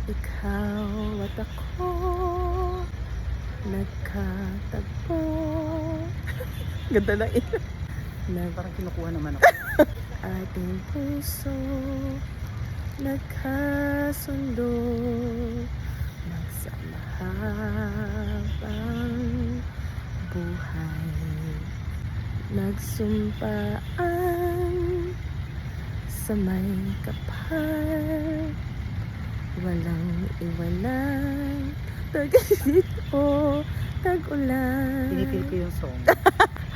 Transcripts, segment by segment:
Ikaw at ako nagkatagpo. Ganda na ito. Parang kinukuha naman ako. Ating puso nagkasundo, magsama habang buhay. Nagsumpaan sa may kapal, walang iwanan, tag-init o tag-ulan. Pinipil ko yung song.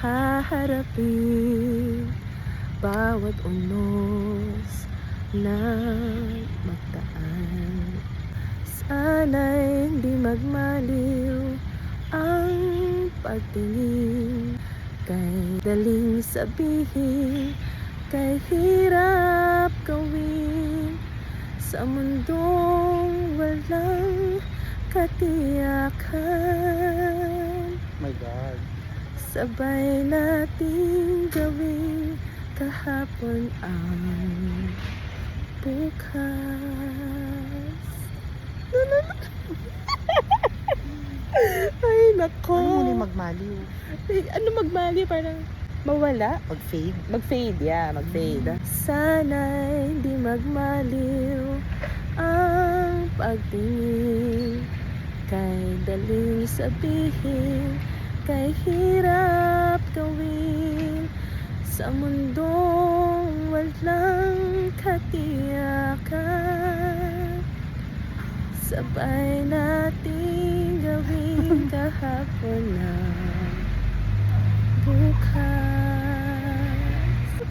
Haharapin bawat unos na magdaan. Sana'y hindi magmaliw ang pagtingin, kay daling sabihin, kay hirap gawin, sa mundong walang katiyakan. My God. Sabay nating gawin kahapon ang bukas. Ay, nako. Ano muna yung magmaliw? Ano magmali? Parang mawala? Mag-fade? Mag-fade, yeah. Mag-fade. Sana'y hindi magmaliw ang pagtingin, kay daling sabihin, kay hirap gawin, sa mundong walang katiyakan. Sabay nating gawin kahapon na bukas.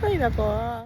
Ay, nako.